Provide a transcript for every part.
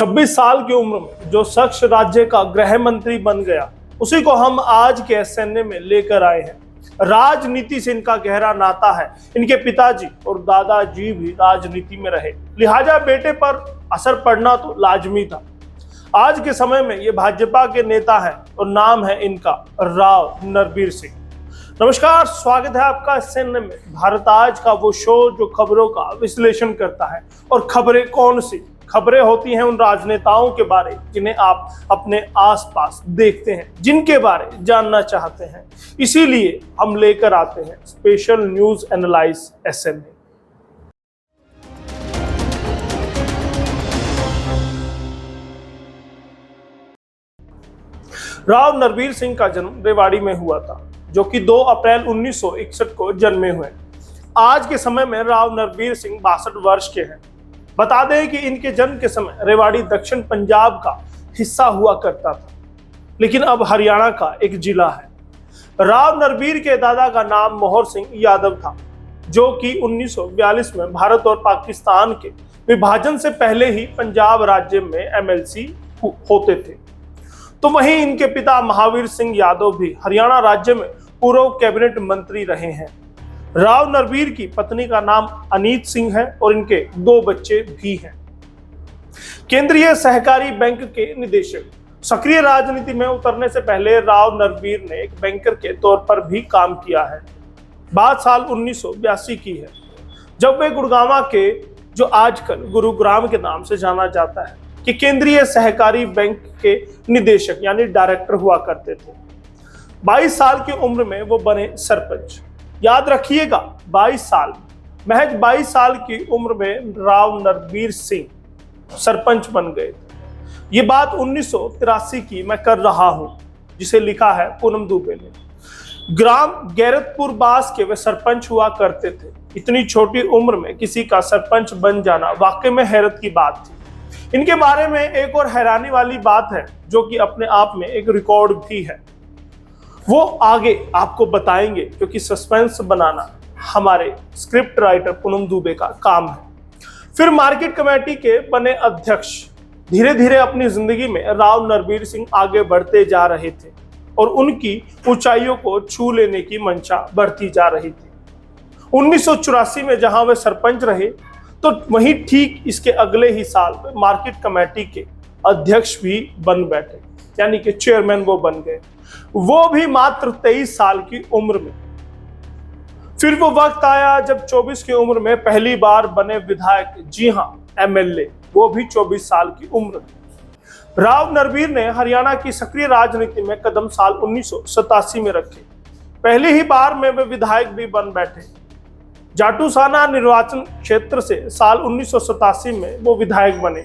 26 साल की उम्र में जो शख्स राज्य का गृह मंत्री बन गया, उसी को हम आज के एसएनए में लेकर आए हैं। राजनीति से इनका गहरा नाता है। इनके पिताजी और दादाजी भी राजनीति में रहे, लिहाजा बेटे पर असर पड़ना तो लाजमी था। आज के समय में ये भाजपा के नेता हैं और नाम है इनका राव नरबीर सिंह। नमस्कार, स्वागत है आपका एसएनए में। भारत आज का वो शो जो खबरों का विश्लेषण करता है। और खबरें कौन सी खबरें होती हैं? उन राजनेताओं के बारे जिन्हें आप अपने आसपास देखते हैं, जिनके बारे जानना चाहते हैं। इसीलिए हम लेकर आते हैं special news analyse SNA. Rao Narbir Singh का जन्म रेवाड़ी में हुआ था, जो कि 2 अप्रैल 1961 को जन्मे हुए। आज के समय में राव नरबीर सिंह 62 वर्ष के हैं। बता दें कि इनके जन्म के समय रेवाड़ी दक्षिण पंजाब का हिस्सा हुआ करता था, लेकिन अब हरियाणा का एक जिला है। राव नरबीर के दादा का नाम मोहर सिंह यादव था, जो कि 1942 में भारत और पाकिस्तान के विभाजन से पहले ही पंजाब राज्य में एमएलसी होते थे। तो वहीं इनके पिता महावीर सिंह यादव भी हरियाणा राज्य में पूर्व कैबिनेट मंत्री रहे हैं। राव नरबीर की पत्नी का नाम अनीत सिंह है और इनके 2 बच्चे भी हैं। केंद्रीय सहकारी बैंक के निदेशक। सक्रिय राजनीति में उतरने से पहले राव नरबीर ने एक बैंकर के तौर पर भी काम किया है। बात साल 1982 की है, जब वे गुड़गांव के, जो आजकल गुरुग्राम के नाम से जाना जाता है, कि केंद्रीय सहकारी बैंक के निदेशक यानी डायरेक्टर हुआ करते थे। 22 साल की उम्र में वो बने सरपंच। याद रखिएगा, 22 साल, महज 22 साल की उम्र में राव नरबीर सिंह सरपंच बन गए थे। ये बात 1983 की मैं कर रहा हूं, जिसे लिखा है पूनम दुबे ने। ग्राम गैरतपुर बास के वे सरपंच हुआ करते थे। इतनी छोटी उम्र में किसी का सरपंच बन जाना वाकई में हैरत की बात थी। इनके बारे में एक और हैरानी वाली बात है, जो कि अपने आप में एक रिकॉर्ड भी है। वो आगे आपको बताएंगे, क्योंकि सस्पेंस बनाना हमारे स्क्रिप्ट राइटर पूनम दुबे का काम है। फिर मार्केट कमेटी के बने अध्यक्ष। धीरे धीरे अपनी जिंदगी में राव नरबीर सिंह आगे बढ़ते जा रहे थे और उनकी ऊंचाइयों को छू लेने की मंशा बढ़ती जा रही थी। 1984 में जहां वे सरपंच रहे, तो वहीं ठीक इसके अगले ही साल मार्केट कमेटी के अध्यक्ष भी बन बैठे, यानी कि चेयरमैन वो बन गए, वो भी मात्र 23 साल की उम्र में। फिर वो वक्त आया जब 24 की उम्र में पहली बार बने विधायक, जी हां, एमएलए, वो भी 24 साल की उम्र में। राव नरबीर ने हरियाणा की सक्रिय राजनीति में कदम साल 1987 में रखे। पहली ही बार में वे विधायक भी बन बैठे। जाटूसाना निर्वाचन क्षेत्र से साल 1987 में वो विधायक बने।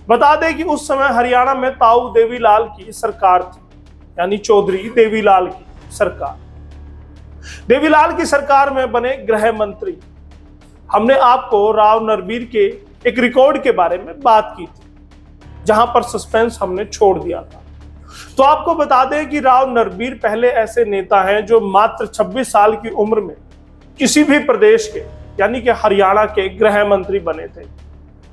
बता दें कि उस समय हरियाणा में ताऊ देवीलाल की सरकार थी, यानी चौधरी देवीलाल की सरकार। देवीलाल की सरकार में बने गृह मंत्री। हमने आपको राव नरबीर के एक रिकॉर्ड के बारे में बात की थी, जहां पर सस्पेंस हमने छोड़ दिया था। तो आपको बता दें कि राव नरबीर पहले ऐसे नेता हैं जो मात्र 26 साल की उम्र में किसी भी प्रदेश के, यानी कि हरियाणा के गृह मंत्री बने थे।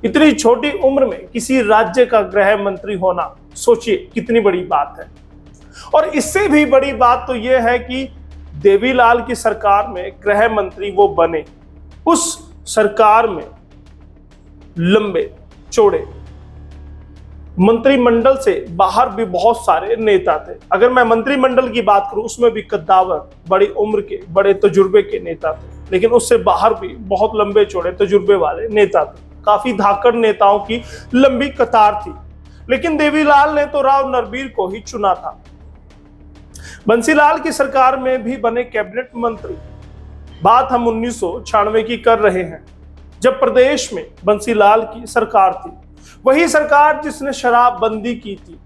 इतनी छोटी उम्र में किसी राज्य का गृह मंत्री होना, सोचिए कितनी बड़ी बात है। और इससे भी बड़ी बात तो यह है कि देवीलाल की सरकार में गृह मंत्री वो बने। उस सरकार में लंबे चौड़े मंत्रिमंडल से बाहर भी बहुत सारे नेता थे। अगर मैं मंत्रिमंडल की बात करूं, उसमें भी कद्दावर, बड़ी उम्र के, बड़े तजुर्बे के नेता थे, लेकिन उससे बाहर भी बहुत लंबे चौड़े तजुर्बे वाले नेता थे। काफी धाकड़ नेताओं की लंबी कतार थी, लेकिन देवीलाल ने तो राव नरबीर को ही चुना था। बंसीलाल की सरकार में भी बने कैबिनेट मंत्री। बात हम 1996 की कर रहे हैं, जब प्रदेश में बंसीलाल की सरकार थी, वही सरकार जिसने शराबबंदी की थी।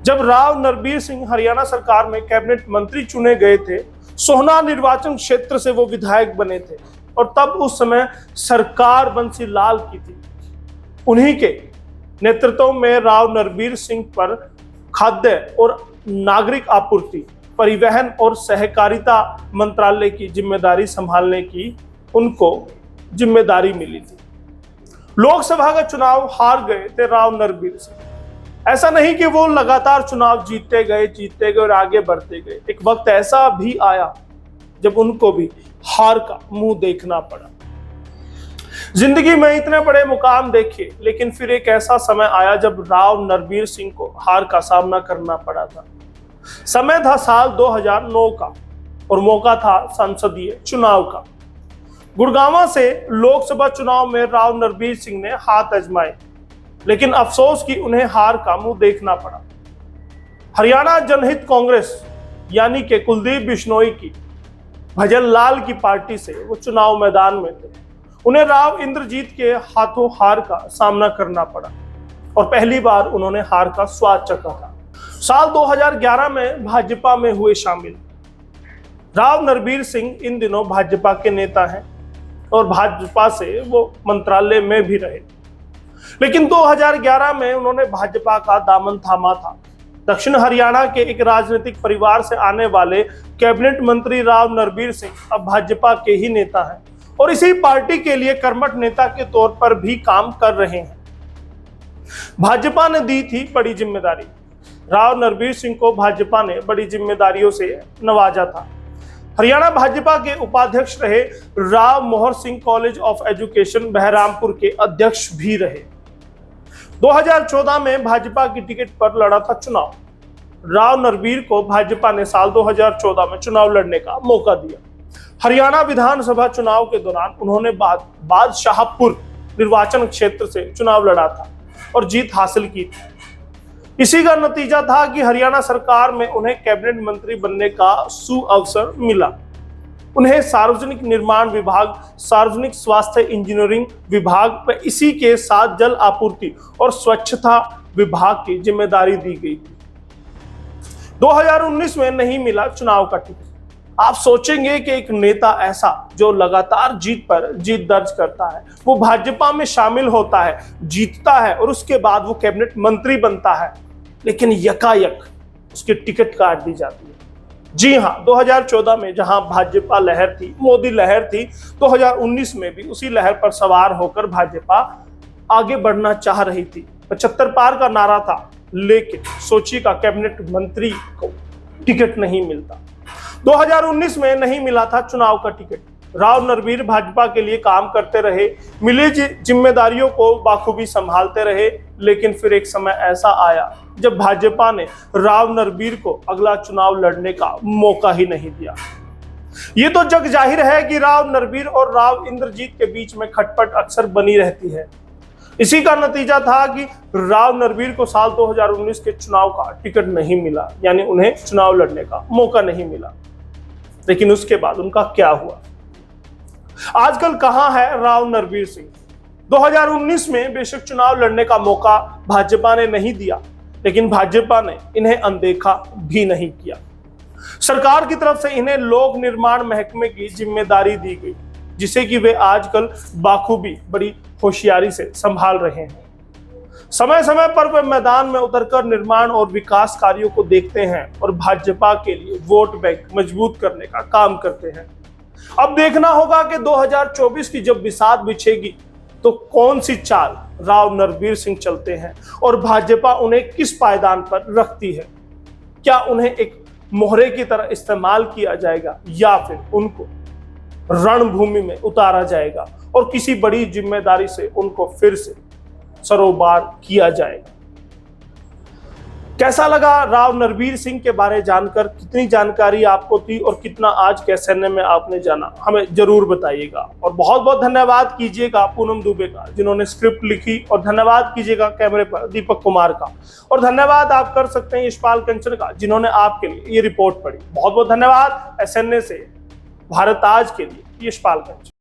जब राव नरबीर सिंह हरियाणा सरकार में कैबिनेट मंत्री चुने गए थे, सोहना निर्वाचन क्षेत्र से वो विधायक बने थे, और तब उस समय सरकार बंसीलाल की थी। उन्हीं के नेतृत्व में राव नरबीर सिंह पर खाद्य और नागरिक आपूर्ति, परिवहन और सहकारिता मंत्रालय की जिम्मेदारी संभालने की उनको जिम्मेदारी मिली थी। लोकसभा का चुनाव हार गए थे राव नरबीर सिंह। ऐसा नहीं कि वो लगातार चुनाव जीतते गए और आगे बढ़ते गए। एक वक्त ऐसा भी आया जब उनको भी हार का मुंह देखना पड़ा। जिंदगी में इतने बड़े मुकाम देखे, लेकिन फिर एक ऐसा समय आया जब राव नरबीर सिंह को हार का सामना करना पड़ा था। समय था साल 2009 का और मौका था संसदीय चुनाव का। गुड़गांव से लोकसभा चुनाव में राव नरबीर सिंह ने हाथ आजमाए, लेकिन अफसोस कि उन्हें हार का मुंह देखना पड़ा। हरियाणा जनहित कांग्रेस यानी कि कुलदीप बिश्नोई की भजन लाल की पार्टी से वो चुनाव मैदान में थे। उन्हें राव इंद्रजीत के हाथों हार का सामना करना पड़ा और पहली बार उन्होंने हार का स्वाद चखा था। साल 2011 में भाजपा में हुए शामिल। राव नरबीर सिंह इन दिनों भाजपा के नेता हैं और भाजपा से वो मंत्रालय में भी रहे, लेकिन 2011 में उन्होंने भाजपा का दामन थामा था। दक्षिण हरियाणा के एक राजनीतिक परिवार से आने वाले कैबिनेट मंत्री राव नरबीर सिंह अब भाजपा के ही नेता हैं और इसी पार्टी के लिए कर्मठ नेता के तौर पर भी काम कर रहे हैं। भाजपा ने दी थी बड़ी जिम्मेदारी। राव नरबीर सिंह को भाजपा ने बड़ी जिम्मेदारियों से नवाजा था। हरियाणा भाजपा के उपाध्यक्ष रहे, Rao Mohar Singh college of education Baharampur के अध्यक्ष भी रहे। 2014 में भाजपा की टिकट पर लड़ा था चुनाव। राव नरबीर को भाजपा ने साल 2014 में चुनाव लड़ने का मौका दिया। हरियाणा विधानसभा चुनाव के दौरान उन्होंने बादशाहपुर निर्वाचन क्षेत्र से चुनाव लड़ा था और जीत हासिल की थी। इसी का नतीजा था कि हरियाणा सरकार में उन्हें कैबिनेट मंत्री बनने का सुअवसर मिला। उन्हें सार्वजनिक निर्माण विभाग, सार्वजनिक स्वास्थ्य इंजीनियरिंग विभाग व इसी के साथ जल आपूर्ति और स्वच्छता विभाग की जिम्मेदारी दी गई थी। 2019 में नहीं मिला चुनाव का टिकट। आप सोचेंगे कि एक नेता ऐसा जो लगातार जीत पर जीत दर्ज करता है, वो भाजपा में शामिल होता है, जीतता है और उसके बाद वो कैबिनेट मंत्री बनता है, लेकिन यकायक उसकी टिकट काट दी जाती है। जी हाँ, 2014 में जहां भाजपा लहर थी, मोदी लहर थी, 2019 में भी उसी लहर पर सवार होकर भाजपा आगे बढ़ना चाह रही थी। 75 पार का नारा था, लेकिन सोचिए का कैबिनेट मंत्री को टिकट नहीं मिलता। 2019 में नहीं मिला था चुनाव का टिकट। राव नरबीर भाजपा के लिए काम करते रहे, मिली जिम्मेदारियों को बाखूबी संभालते रहे, लेकिन फिर एक समय ऐसा आया जब भाजपा ने राव नरबीर को अगला चुनाव लड़ने का मौका ही नहीं दिया। ये तो जग जाहिर है कि राव नरबीर और राव इंद्रजीत के बीच में खटपट अक्सर बनी रहती है। इसी का नतीजा था कि राव नरबीर को साल 2019 के चुनाव का टिकट नहीं मिला, यानी उन्हें चुनाव लड़ने का मौका नहीं मिला। लेकिन उसके बाद उनका क्या हुआ? आजकल कहां है राव नरबीर सिंह? 2019 में बेशक चुनाव लड़ने का मौका भाजपा ने नहीं दिया, लेकिन भाजपा ने इन्हें अनदेखा भी नहीं किया। सरकार की तरफ से इन्हें लोक निर्माण महकमे की जिम्मेदारी दी गई, जिसे कि वे आजकल बाखूबी बड़ी होशियारी से संभाल रहे हैं। समय समय पर वे मैदान में उतरकर निर्माण और विकास कार्यों को देखते हैं और भाजपा के लिए वोट बैंक मजबूत करने का काम करते हैं। अब देखना होगा कि 2024 की जब बिसात बिछेगी तो कौन सी चाल राव नरबीर सिंह चलते हैं और भाजपा उन्हें किस पायदान पर रखती है। क्या उन्हें एक मोहरे की तरह इस्तेमाल किया जाएगा या फिर उनको रणभूमि में उतारा जाएगा और किसी बड़ी जिम्मेदारी से उनको फिर से सरोबार किया जाएगा। कैसा लगा राव नरबीर सिंह के बारे जानकर? कितनी जानकारी आपको थी और कितना आज के एसएनए में आपने जाना, हमें जरूर बताइएगा। और बहुत बहुत धन्यवाद कीजिएगा पूनम दुबे का, जिन्होंने स्क्रिप्ट लिखी, और धन्यवाद कीजिएगा कैमरे पर दीपक कुमार का, और धन्यवाद आप कर सकते हैं यशपाल कंचन का, जिन्होंने आपके लिए ये रिपोर्ट पढ़ी। बहुत बहुत धन्यवाद। एसएनए से भारत आज के लिए यशपाल कंचन।